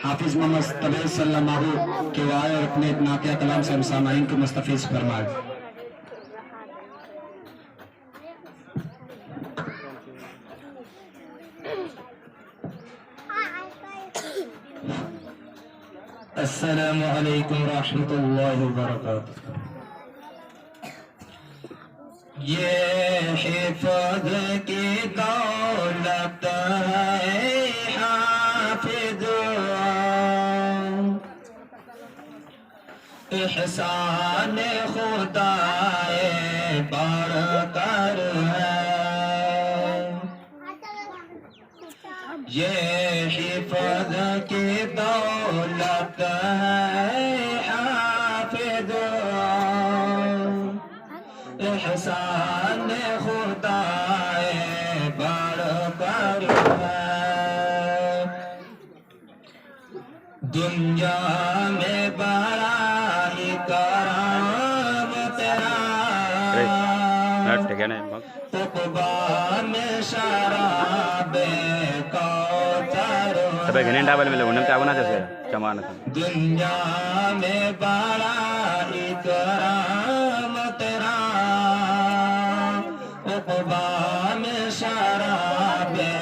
हाफिज मोहम्मद तबरेज़ सल्लल्लाहु के वाय और अपने नाक़िया कलाम से हम सामाईन को मुस्तफ़ीज़ फरमाए। अस्सलामु अलैकुम रहमतुल्लाहि व बरकातुहू। ये हिफ़्ज़ की दौलत है हाफ़िज़, एहसान खुदाए बरकर है। ये हिफ़्ज़ की दौलत है हाफ़िज़, एहसान खुदाए बरकर है। दुनिया में बड़ा ही करम तेरा, उक़बा में शराबे कौसर है। दुनिया में बड़ा ही करम तेरा, उक़बा में शराबे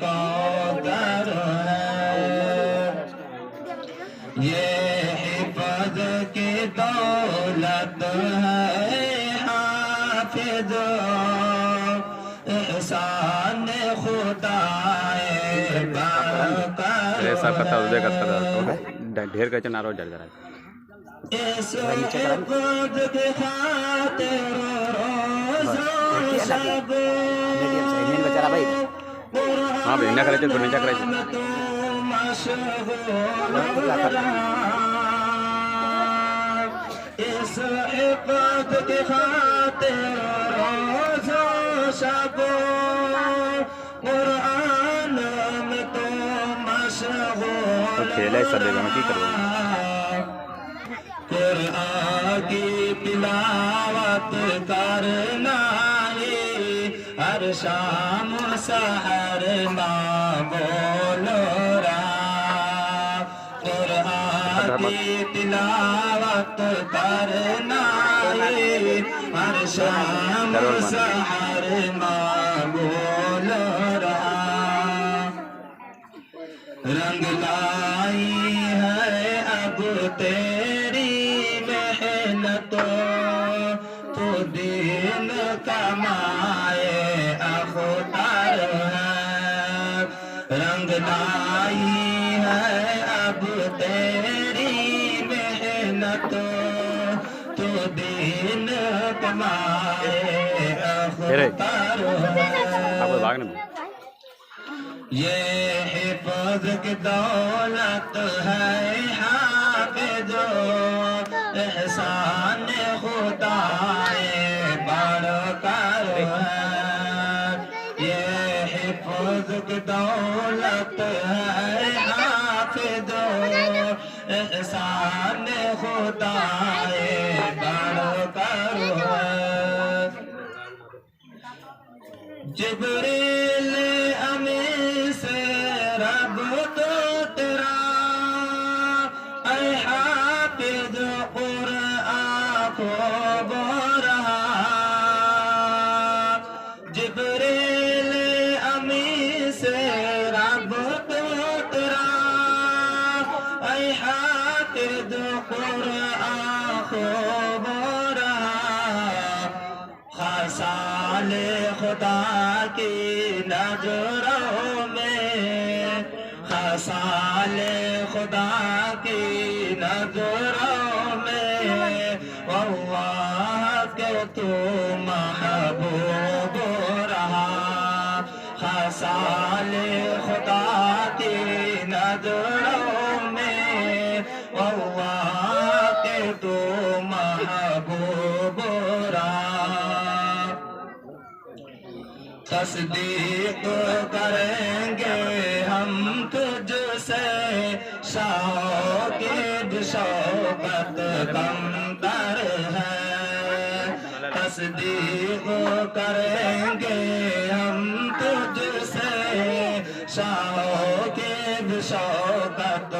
कौसर है। ये हिफ़्ज़ की दौलत है हाफ़िज़, एहसान खुदाए ढेर का चना रोज जरा इस हिफ़्ज़ के खातिर रोज़ शब हाँ भाई ना करे तो नीचा करे इस हिफ़्ज़ के खातिर रोज़ शब कुरान में तो मशगूल खेला ही सब की करो। कुरान की तिलावत करना ही हर शाम सहर माँ बोलो रहा। कुरान की तिलावत करना ही हर शाम सहर माँ बोलो रहा। रंग लाई है अब तेरी मेहनतों, तो दिन कमाए अख्तर है। रंग लाई है अब तेरी मेहनतों, तो दिन कमाए अख्तर है। ये हिफ़्ज़ की दौलत है हाफ़िज़, एहसान खुदाए बरकर है। ये हिफ़्ज़ की दौलत है हाफ़िज़, एहसान खुदाए बरकर है। जिब्रील अमीन से रब तो तेरा, ऐ हाफ़िज़ कुरआन को बोल रहा। जिब्रील अमीन से रब तो तेरा, ऐ हाफ़िज़ कुरआन को बोल रहा। खासाले खुदा की नजरों में, खासाले खुदा की नजरों में, वल्लाह के तू महबूब रहा। खासाले खुदा की नजरों में, वल्लाह के तू महबूब रहा। तस्दीक करेंगे हम तुझसे, शौक़ शौकत कमतर है। तस्दीक करेंगे हम तुझसे, शौक़ शौकत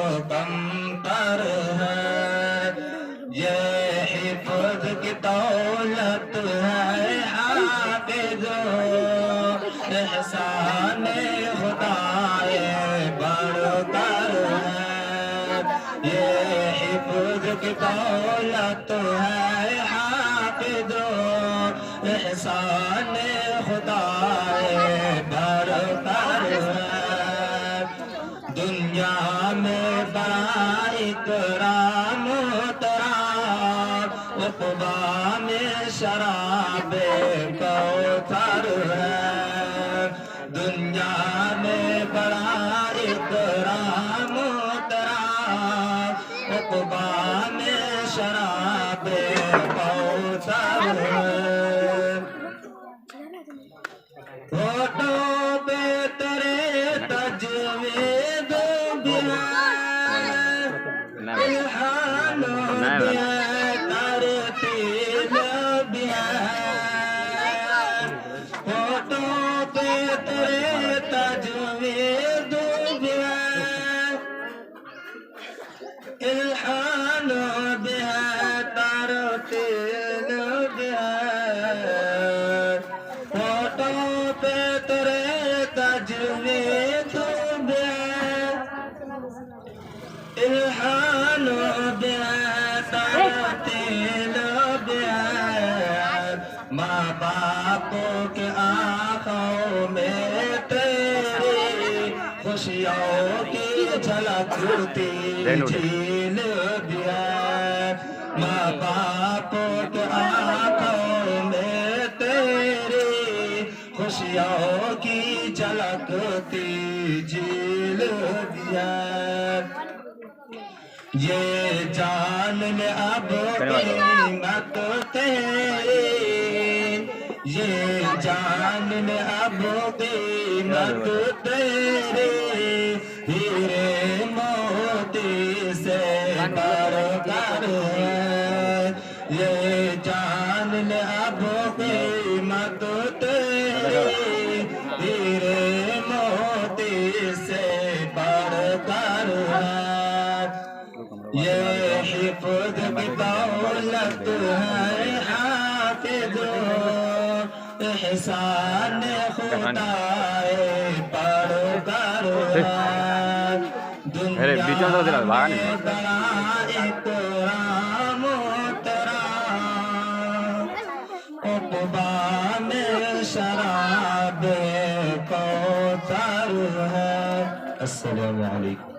की दौलत है हाफिज एहसान खुदा बरतर है दुनिया में बड़ा इकराम तेरा उक़बा में शराब कौसर है दुनिया में बड़ा इकराम तेरा उक़बा में शराब कौसर है होठों पे तेरे तजवीज़ इल्हानों में तरतीब होठों पे तेरे तजवीज़ इल्हानों में तरतीब होठों पे तेरे तजवीज़ इल्हान माँ बाप के आँखों में तेरी खुशियों की झलकती झील दिया माँ बाप के आँखों में तेरी खुशियों की झलकती झील दिया ये जान में अब कीमत तेरी ये जान में अब कीमत तेरी हीरे मोती से बढ़कर है ये जान में अब कीमत तेरी हीरे मोती से बढ़कर है ये हिफ़्ज़ की दौलत है हाफ़िज़ एहसान खुदा परवर है दुनिया में बड़ा इकराम तेरा उक़बा में शराब कौसर है। अस्सलामु अलैकुम।